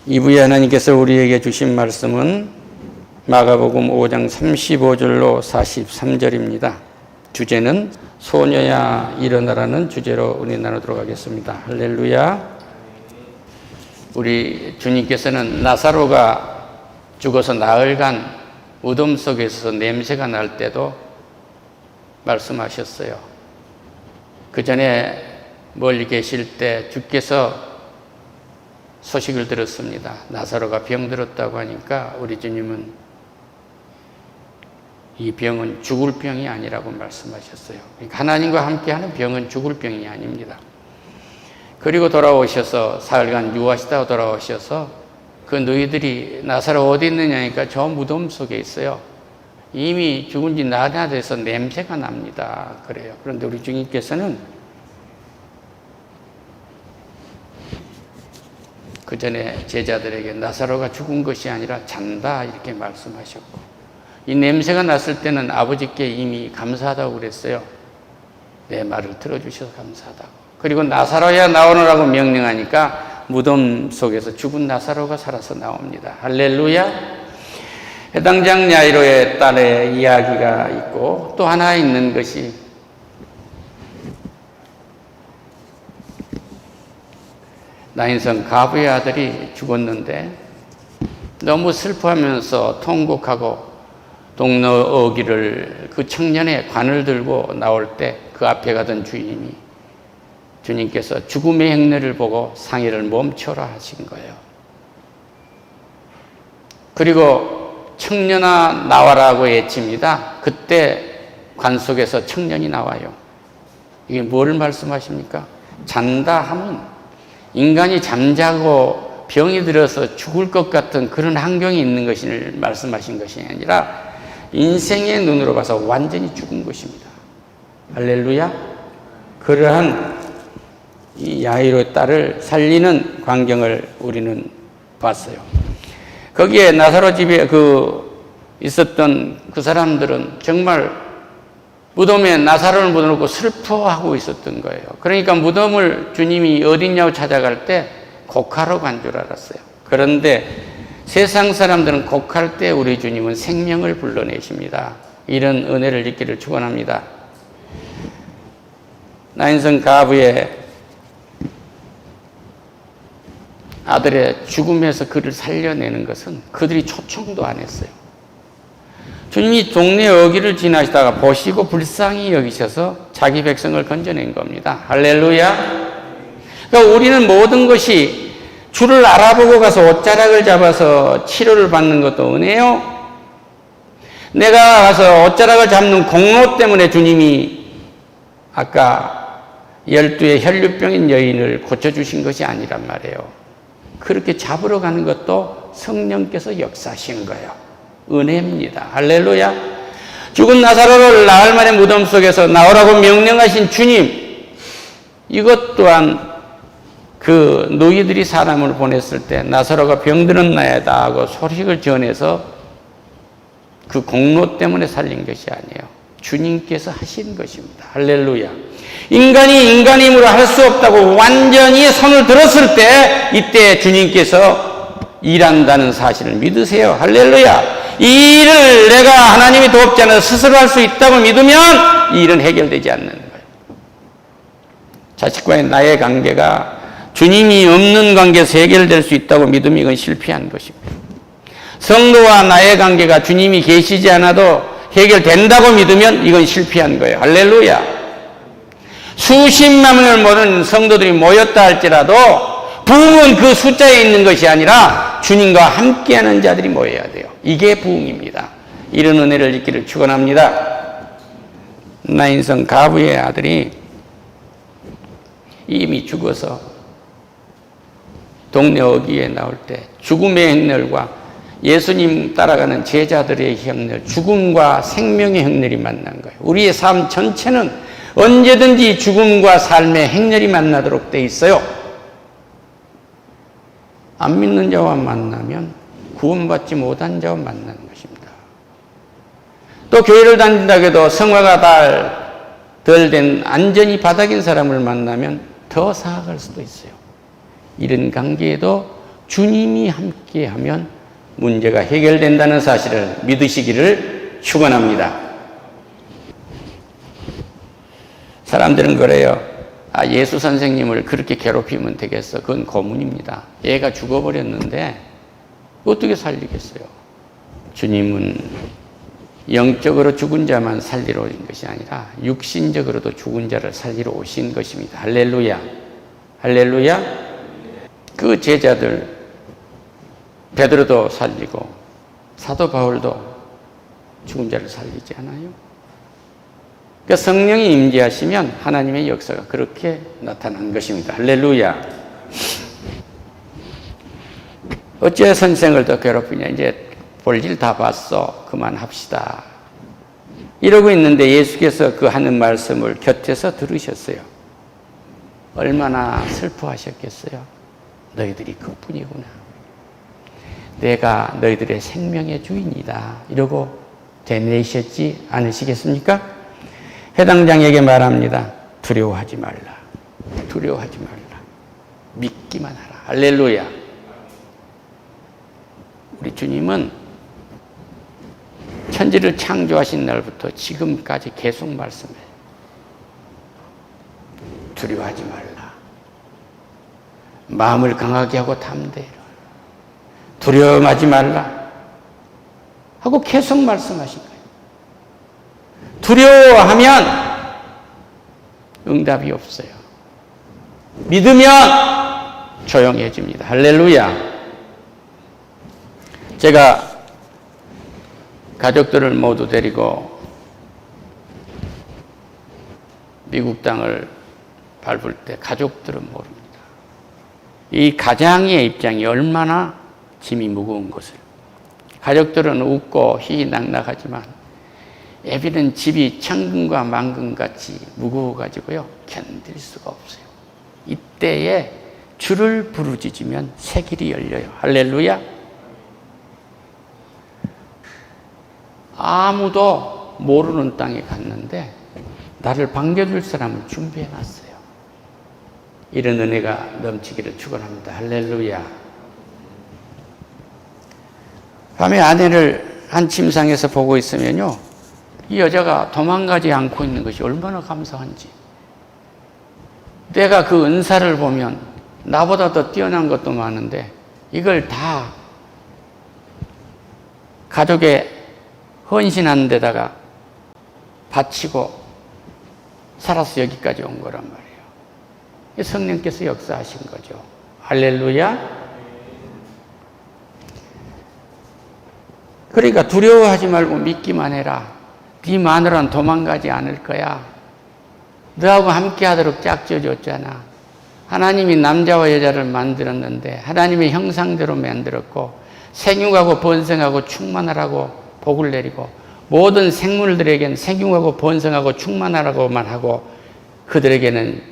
이부에 하나님께서 우리에게 주신 말씀은 마가복음 5장 35절로 43절입니다. 주제는 소녀야 일어나라는 주제로 은혜 나누도록 하겠습니다. 할렐루야. 우리 주님께서는 나사로가 죽어서 나흘간 무덤 속에서 냄새가 날 때도 말씀하셨어요. 그 전에 멀리 계실 때 주께서 소식을 들었습니다. 나사로가 병들었다고 하니까 우리 주님은 이 병은 죽을 병이 아니라고 말씀하셨어요. 그러니까 하나님과 함께하는 병은 죽을 병이 아닙니다. 그리고 돌아오셔서 사흘간 유하시다가 돌아오셔서 그 너희들이 나사로 어디 있느냐니까 저 무덤 속에 있어요. 이미 죽은 지 나흘이나 돼서 냄새가 납니다. 그래요. 그런데 우리 주님께서는 그 전에 제자들에게 나사로가 죽은 것이 아니라 잔다 이렇게 말씀하셨고, 이 냄새가 났을 때는 아버지께 이미 감사하다고 그랬어요. 내 말을 들어주셔서 감사하다고. 그리고 나사로야 나오느라고 명령하니까 무덤 속에서 죽은 나사로가 살아서 나옵니다. 할렐루야. 해당장 야이로의 딸의 이야기가 있고, 또 하나 있는 것이 나인성 가부의 아들이 죽었는데 너무 슬퍼하면서 통곡하고 동로 어기를 그 청년의 관을 들고 나올 때 그 앞에 가던 주님께서 죽음의 행렬을 보고 상의를 멈춰라 하신 거예요. 그리고 청년아 나와라고 외칩니다. 그때 관 속에서 청년이 나와요. 이게 뭘 말씀하십니까? 잔다 하면 인간이 잠자고 병이 들어서 죽을 것 같은 그런 환경이 있는 것을 말씀하신 것이 아니라 인생의 눈으로 봐서 완전히 죽은 것입니다. 할렐루야. 그러한 이 야이로의 딸을 살리는 광경을 우리는 봤어요. 거기에 나사로 집에 있었던 그 사람들은 정말 무덤에 나사로를 묻어놓고 슬퍼하고 있었던 거예요. 그러니까 무덤을 주님이 어딨냐고 찾아갈 때 곡하러 간 줄 알았어요. 그런데 세상 사람들은 곡할 때 우리 주님은 생명을 불러내십니다. 이런 은혜를 잊기를 축원합니다. 나인성 가부의 아들의 죽음에서 그를 살려내는 것은 그들이 초청도 안 했어요. 주님이 동네 어귀를 지나시다가 보시고 불쌍히 여기셔서 자기 백성을 건져낸 겁니다. 할렐루야. 그러니까 우리는 모든 것이 주를 알아보고 가서 옷자락을 잡아서 치료를 받는 것도 은혜요. 내가 가서 옷자락을 잡는 공로 때문에 주님이 아까 12의 혈류병인 여인을 고쳐주신 것이 아니란 말이에요. 그렇게 잡으러 가는 것도 성령께서 역사하신 거예요. 은혜입니다. 할렐루야. 죽은 나사로를 나흘 만에 무덤 속에서 나오라고 명령하신 주님, 이것 또한 그 너희들이 사람을 보냈을 때 나사로가 병드는 나이다 하고 소식을 전해서 그 공로 때문에 살린 것이 아니에요. 주님께서 하신 것입니다. 할렐루야. 인간이 인간임으로 할 수 없다고 완전히 손을 들었을 때 이때 주님께서 일한다는 사실을 믿으세요. 할렐루야. 이 일을 내가 하나님이 도없지 않아서 스스로 할 수 있다고 믿으면 이 일은 해결되지 않는 거예요. 자식과의 나의 관계가 주님이 없는 관계에서 해결될 수 있다고 믿으면 이건 실패한 것입니다. 성도와 나의 관계가 주님이 계시지 않아도 해결된다고 믿으면 이건 실패한 거예요. 할렐루야. 수십만 명을 모든 성도들이 모였다 할지라도 부흥은 그 숫자에 있는 것이 아니라 주님과 함께하는 자들이 모여야 돼요. 이게 부흥입니다. 이런 은혜를 잊기를 축원합니다. 나인성 가부의 아들이 이미 죽어서 동네 어귀에 나올 때 죽음의 행렬과 예수님 따라가는 제자들의 행렬, 죽음과 생명의 행렬이 만난 거예요. 우리의 삶 전체는 언제든지 죽음과 삶의 행렬이 만나도록 돼 있어요. 안 믿는 자와 만나면 구원받지 못한 자와 만나는 것입니다. 또 교회를 다닌다고 해도 성화가 덜 된 안전이 바닥인 사람을 만나면 더 사악할 수도 있어요. 이런 관계에도 주님이 함께하면 문제가 해결된다는 사실을 믿으시기를 축원합니다. 사람들은 그래요. 예수 선생님을 그렇게 괴롭히면 되겠어. 그건 고문입니다. 얘가 죽어버렸는데 어떻게 살리겠어요? 주님은 영적으로 죽은 자만 살리러 오신 것이 아니라 육신적으로도 죽은 자를 살리러 오신 것입니다. 할렐루야. 할렐루야. 그 제자들 베드로도 살리고 사도 바울도 죽은 자를 살리지 않아요? 그러니까 성령이 임재하시면 하나님의 역사가 그렇게 나타난 것입니다. 할렐루야. 어째 선생을 더 괴롭히냐. 이제 볼일 다 봤어. 그만합시다. 이러고 있는데 예수께서 그 하는 말씀을 곁에서 들으셨어요. 얼마나 슬퍼하셨겠어요. 너희들이 그뿐이구나. 내가 너희들의 생명의 주인이다. 이러고 되뇌셨지 않으시겠습니까? 해당장에게 말합니다. 두려워하지 말라. 두려워하지 말라. 믿기만 하라. 할렐루야. 우리 주님은 천지를 창조하신 날부터 지금까지 계속 말씀해요. 두려워하지 말라. 마음을 강하게 하고 담대해라. 두려워하지 말라. 하고 계속 말씀하신 거예요. 두려워하면 응답이 없어요. 믿으면 조용해집니다. 할렐루야. 제가 가족들을 모두 데리고 미국 땅을 밟을 때 가족들은 모릅니다. 이 가장의 입장이 얼마나 짐이 무거운 것을. 가족들은 웃고 희희낙낙하지만 애비는 집이 천근과 만근같이 무거워가지고요 견딜 수가 없어요. 이때에 주를 부르짖으면 새 길이 열려요. 할렐루야. 아무도 모르는 땅에 갔는데 나를 반겨줄 사람을 준비해놨어요. 이런 은혜가 넘치기를 축원합니다. 할렐루야. 밤에 아내를 한 침상에서 보고 있으면요 이 여자가 도망가지 않고 있는 것이 얼마나 감사한지. 내가 그 은사를 보면 나보다 더 뛰어난 것도 많은데 이걸 다 가족의 헌신하는 데다가 바치고 살아서 여기까지 온 거란 말이에요. 성령께서 역사하신 거죠. 할렐루야. 그러니까 두려워하지 말고 믿기만 해라. 네 마누라는 도망가지 않을 거야. 너하고 함께 하도록 짝지어줬잖아. 하나님이 남자와 여자를 만들었는데 하나님의 형상대로 만들었고 생육하고 번성하고 충만하라고 복을 내리고 모든 생물들에게는 생육하고 번성하고 충만하라고만 하고 그들에게는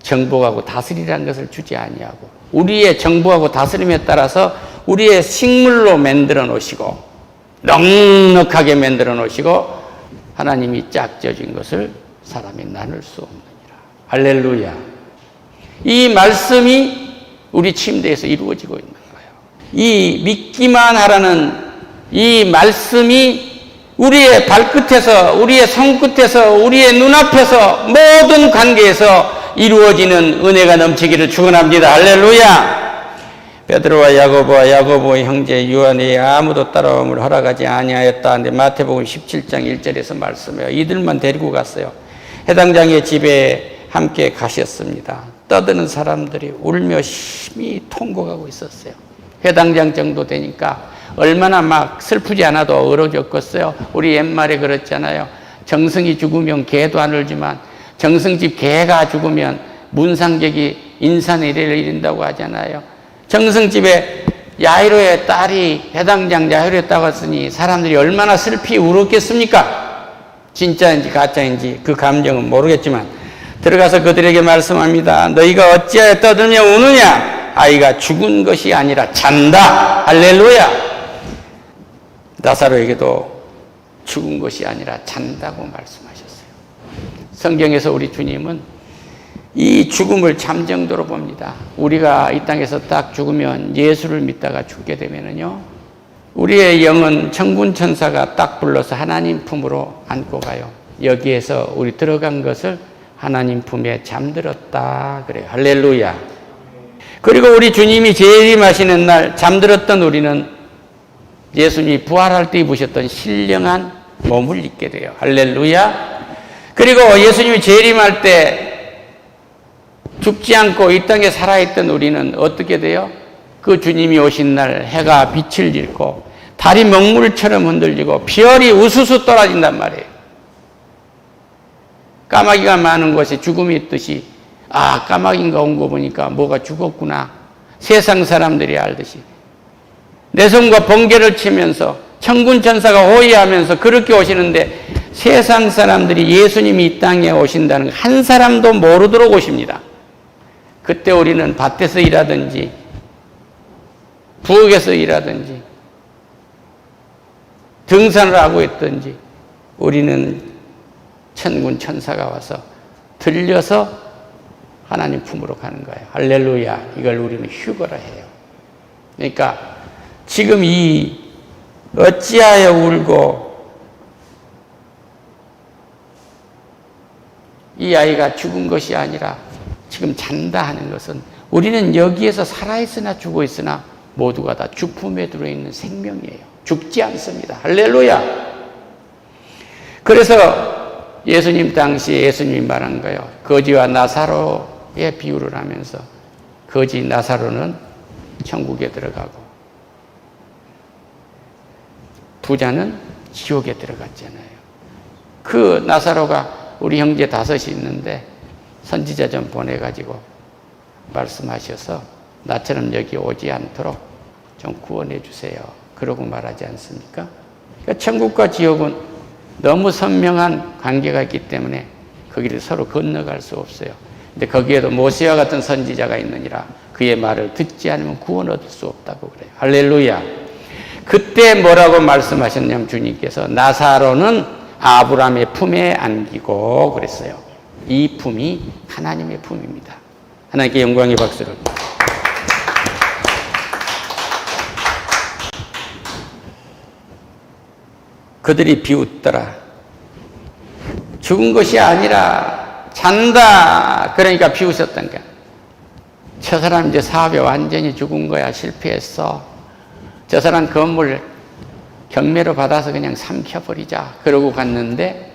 정복하고 다스리라는 것을 주지 아니하고 우리의 정복하고 다스림에 따라서 우리의 식물로 만들어 놓으시고 넉넉하게 만들어 놓으시고 하나님이 짝지어진 것을 사람이 나눌 수 없느니라. 할렐루야. 이 말씀이 우리 침대에서 이루어지고 있는 거예요. 이 믿기만 하라는 이 말씀이 우리의 발끝에서 우리의 손끝에서 우리의 눈앞에서 모든 관계에서 이루어지는 은혜가 넘치기를 축원합니다. 할렐루야. 베드로와 야고보의 형제 요한이 아무도 따라옴을 허락하지 아니하였다 하는데 마태복음 17장 1절에서 말씀해요. 이들만 데리고 갔어요. 해당장의 집에 함께 가셨습니다. 떠드는 사람들이 울며 심히 통곡하고 있었어요. 해당장 정도 되니까 얼마나 막 슬프지 않아도 얼어졌겠어요. 우리 옛말에 그랬잖아요. 정승이 죽으면 개도 안 울지만 정승집 개가 죽으면 문상객이 인사내리를 이른다고 하잖아요. 정승집에 야이로의 딸이 해당장 야이로에 따갔으니 사람들이 얼마나 슬피 울었겠습니까? 진짜인지 가짜인지 그 감정은 모르겠지만 들어가서 그들에게 말씀합니다. 너희가 어찌하여 떠들며 우느냐? 아이가 죽은 것이 아니라 잔다. 할렐루야. 나사로에게도 죽은 것이 아니라 잔다고 말씀하셨어요. 성경에서 우리 주님은 이 죽음을 잠정도로 봅니다. 우리가 이 땅에서 딱 죽으면 예수를 믿다가 죽게 되면은요, 우리의 영은 천군 천사가 딱 불러서 하나님 품으로 안고 가요. 여기에서 우리 들어간 것을 하나님 품에 잠들었다 그래요. 할렐루야. 그리고 우리 주님이 재림하시는 날 잠들었던 우리는 예수님이 부활할 때 입으셨던 신령한 몸을 입게 돼요. 할렐루야. 그리고 예수님이 재림할 때 죽지 않고 이 땅에 살아있던 우리는 어떻게 돼요? 그 주님이 오신 날 해가 빛을 잃고 달이 먹물처럼 흔들리고 별이 우수수 떨어진단 말이에요. 까마귀가 많은 곳에 죽음이 있듯이, 아, 까마귀가 온 거 보니까 뭐가 죽었구나. 세상 사람들이 알듯이 내성과 번개를 치면서 천군 천사가 호위하면서 그렇게 오시는데, 세상 사람들이 예수님이 이 땅에 오신다는 거 한 사람도 모르도록 오십니다. 그때 우리는 밭에서 일하든지 부엌에서 일하든지 등산을 하고 있든지 우리는 천군 천사가 와서 들려서 하나님 품으로 가는 거예요. 할렐루야. 이걸 우리는 휴거라 해요. 그러니까 지금 이 어찌하여 울고 이 아이가 죽은 것이 아니라 지금 잔다 하는 것은 우리는 여기에서 살아있으나 죽어있으나 모두가 다 주품에 들어있는 생명이에요. 죽지 않습니다. 할렐루야. 그래서 예수님 당시에 예수님이 말한 거예요. 거지와 나사로의 비유를 하면서 거지 나사로는 천국에 들어가고 부자는 지옥에 들어갔잖아요. 그 나사로가 우리 형제 5이 있는데 선지자 좀 보내가지고 말씀하셔서 나처럼 여기 오지 않도록 좀 구원해 주세요. 그러고 말하지 않습니까? 그러니까 천국과 지옥은 너무 선명한 관계가 있기 때문에 거기를 서로 건너갈 수 없어요. 근데 거기에도 모세와 같은 선지자가 있느니라 그의 말을 듣지 않으면 구원 얻을 수 없다고 그래요. 할렐루야. 그때 뭐라고 말씀하셨냐면 주님께서 나사로는 아브라함의 품에 안기고 그랬어요. 이 품이 하나님의 품입니다. 하나님께 영광의 박수를. 그들이 비웃더라. 죽은 것이 아니라 잔다. 그러니까 비웃었던 거야. 저 사람 이제 사업에 완전히 죽은 거야. 실패했어. 저 사람 건물 경매로 받아서 그냥 삼켜버리자. 그러고 갔는데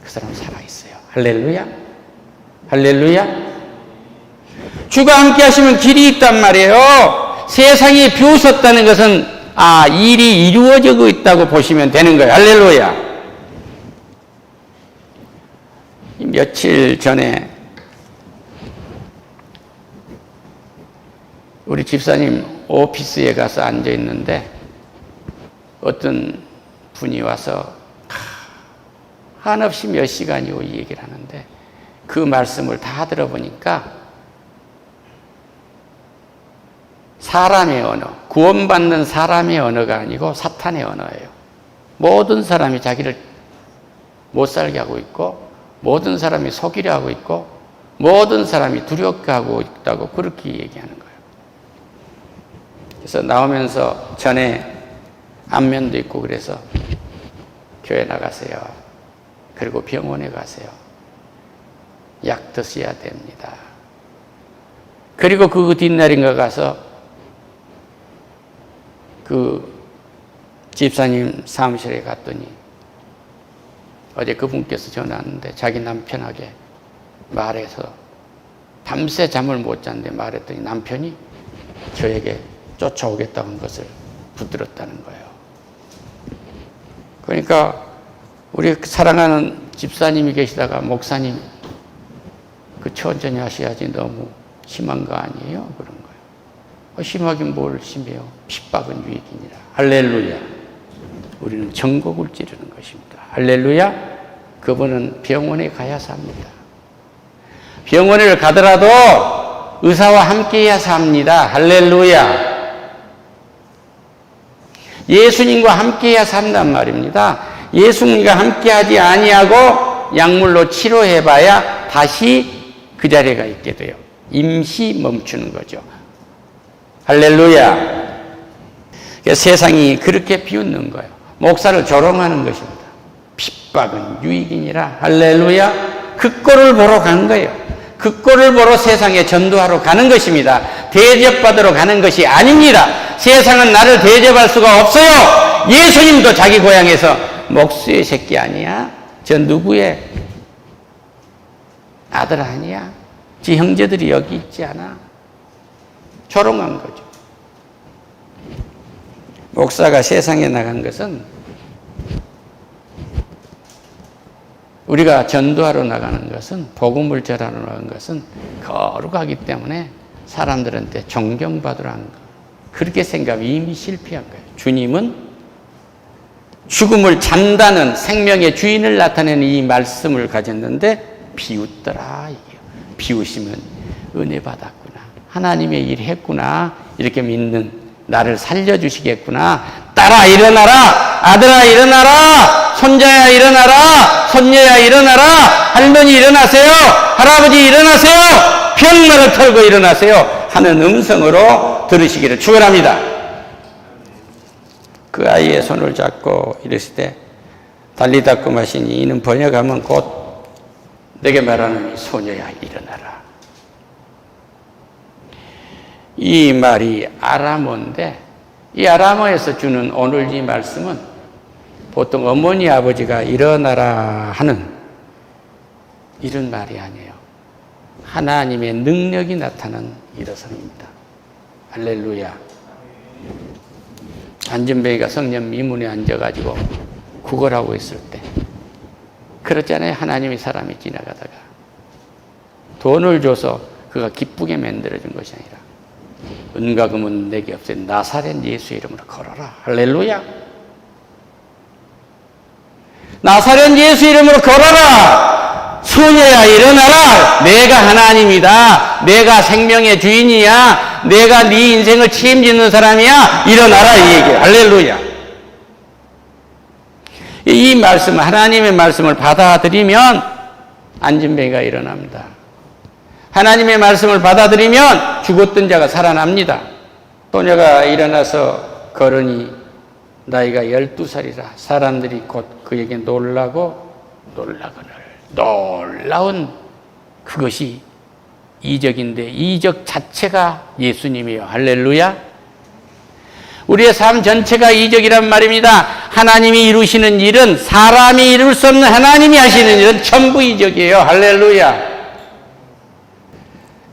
그 사람 살아있어요. 할렐루야. 할렐루야. 주가 함께 하시면 길이 있단 말이에요. 세상이 비웃었다는 것은 일이 이루어지고 있다고 보시면 되는 거예요. 할렐루야. 며칠 전에 우리 집사님 오피스에 가서 앉아 있는데 어떤 분이 와서 한없이 몇 시간이고 이 얘기를 하는데 그 말씀을 다 들어보니까 사람의 언어, 구원받는 사람의 언어가 아니고 사탄의 언어예요. 모든 사람이 자기를 못 살게 하고 있고 모든 사람이 속이려 하고 있고 모든 사람이 두렵게 하고 있다고 그렇게 얘기하는 거예요. 그래서 나오면서 전에 안면도 있고 그래서 교회 나가세요. 그리고 병원에 가세요. 약 드셔야 됩니다. 그리고 그 뒷날인가 가서 그 집사님 사무실에 갔더니 어제 그분께서 전화 왔는데 자기 남편에게 말해서 밤새 잠을 못 잤는데 말했더니 남편이 저에게 쫓아오겠다는 것을 붙들었다는 거예요. 그러니까 우리 사랑하는 집사님이 계시다가 목사님 그 천천히 하셔야지 너무 심한 거 아니에요? 그런 거예요. 심하긴 뭘 심해요? 핍박은 유익이니라. 할렐루야. 우리는 전곡을 찌르는 것입니다. 할렐루야. 그분은 병원에 가야 삽니다. 병원을 가더라도 의사와 함께해야 삽니다. 할렐루야. 예수님과 함께해야 산단 말입니다. 예수님과 함께하지 아니하고 약물로 치료해봐야 다시 그 자리가 있게 돼요. 임시 멈추는 거죠. 할렐루야. 세상이 그렇게 비웃는 거예요. 목사를 조롱하는 것입니다. 핍박은 유익이니라. 할렐루야. 그 꼴을 보러 간 거예요. 그 꼴을 보러 세상에 전도하러 가는 것입니다. 대접받으러 가는 것이 아닙니다. 세상은 나를 대접할 수가 없어요. 예수님도 자기 고향에서 목수의 새끼 아니야? 저 누구의 아들 아니야? 지 형제들이 여기 있지 않아? 조롱한 거죠. 목사가 세상에 나간 것은 우리가 전도하러 나가는 것은 복음을 전하러 나가는 것은 거룩하기 때문에 사람들한테 존경받으러 한 거. 그렇게 생각하면 이미 실패한 거예요. 주님은 죽음을 잔다는 생명의 주인을 나타내는 이 말씀을 가졌는데 비웃더라. 이게요. 비웃으면 은혜 받았구나. 하나님의 일 했구나. 이렇게 믿는 나를 살려주시겠구나. 딸아 일어나라. 아들아 일어나라. 손자야 일어나라. 손녀야 일어나라. 할머니 일어나세요. 할아버지 일어나세요. 병마를 털고 일어나세요. 하는 음성으로 들으시기를 축원합니다. 그 아이의 손을 잡고 이랬을 때 달리다 끔하시니 이는 번역하면 곧 내게 말하는 소녀야 일어나라. 이 말이 아람어인데 이 아람어에서 주는 오늘 이 말씀은 보통 어머니 아버지가 일어나라 하는 이런 말이 아니에요. 하나님의 능력이 나타난 일어섬입니다. 할렐루야. 안전뱅이가 성령 미문에 앉아가지고 구걸하고 있을 때 그렇잖아요. 하나님이 사람이 지나가다가 돈을 줘서 그가 기쁘게 만들어준 것이 아니라 은과 금은 내게 없애 나사렛 예수 이름으로 걸어라. 할렐루야. 나사렛 예수 이름으로 걸어라. 소녀야 일어나라. 내가 하나님이다. 내가 생명의 주인이야. 내가 네 인생을 책임지는 사람이야. 일어나라 이 얘기예요. 할렐루야. 이 말씀, 하나님의 말씀을 받아들이면 안진뱅이가 일어납니다. 하나님의 말씀을 받아들이면 죽었던 자가 살아납니다. 소녀가 일어나서 걸으니 나이가 12살이라 사람들이 곧 그에게 놀라고 놀라거늘. 놀라운 그것이 이적인데 이적 자체가 예수님이에요. 할렐루야. 우리의 삶 전체가 이적이란 말입니다. 하나님이 이루시는 일은 사람이 이룰 수 없는 하나님이 하시는 일은 전부 이적이에요. 할렐루야.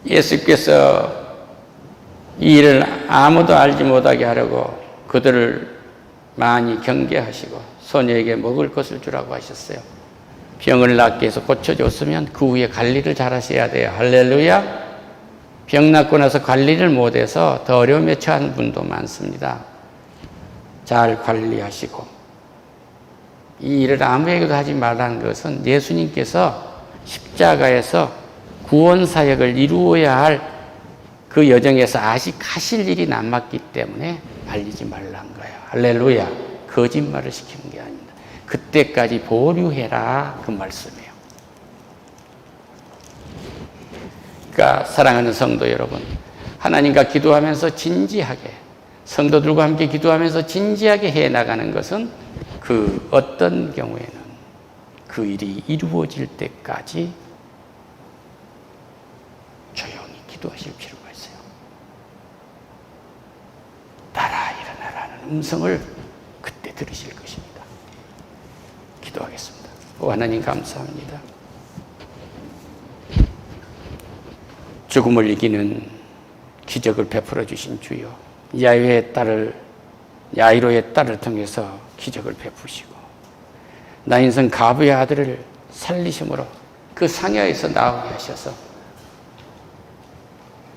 예수께서 이 일을 아무도 알지 못하게 하려고 그들을 많이 경계하시고 소녀에게 먹을 것을 주라고 하셨어요. 병을 낫게 해서 고쳐줬으면 그 후에 관리를 잘 하셔야 돼요. 할렐루야. 병 낫고 나서 관리를 못해서 더 어려움에 처한 분도 많습니다. 잘 관리하시고 이 일을 아무에게도 하지 말라는 것은 예수님께서 십자가에서 구원사역을 이루어야 할 그 여정에서 아직 하실 일이 남았기 때문에 알리지 말라는 거예요. 할렐루야. 거짓말을 시키는 게 아닙니다. 그때까지 보류해라 그 말씀이에요. 그러니까 사랑하는 성도 여러분, 하나님과 기도하면서 진지하게 성도들과 함께 기도하면서 진지하게 해나가는 것은 그 어떤 경우에는 그 일이 이루어질 때까지 조용히 기도하실 필요가 있어요. 따라 일어나라는 음성을 그때 들으실 것입니다. 기도하겠습니다. 하나님 감사합니다. 죽음을 이기는 기적을 베풀어 주신 주여, 야이로의 딸을 통해서 기적을 베푸시고 나인성 가부의 아들을 살리심으로 그 상여에서 나오게 하셔서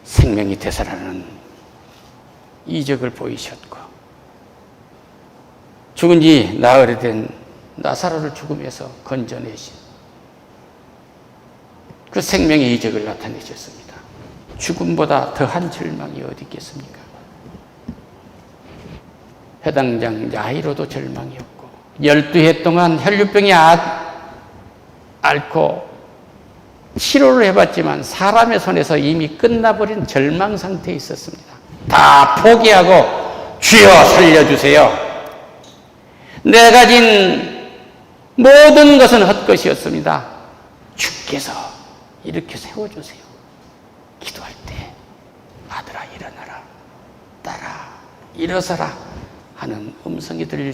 생명이 되살아나는 이적을 보이셨고 죽은 지 나흘이 된 나사로를 죽음에서 건져내신 그 생명의 이적을 나타내셨습니다. 죽음보다 더한 절망이 어디 있겠습니까? 회당장 야이로도 절망이었고 12해 동안 혈류병에 앓고 치료를 해봤지만 사람의 손에서 이미 끝나버린 절망 상태에 있었습니다. 다 포기하고 주여 살려주세요. 내가 가진 모든 것은 헛것이었습니다. 주께서 이렇게 세워주세요. 기도할 때 아들아 일어나라, 딸아 일어서라 하는 음성이 들릴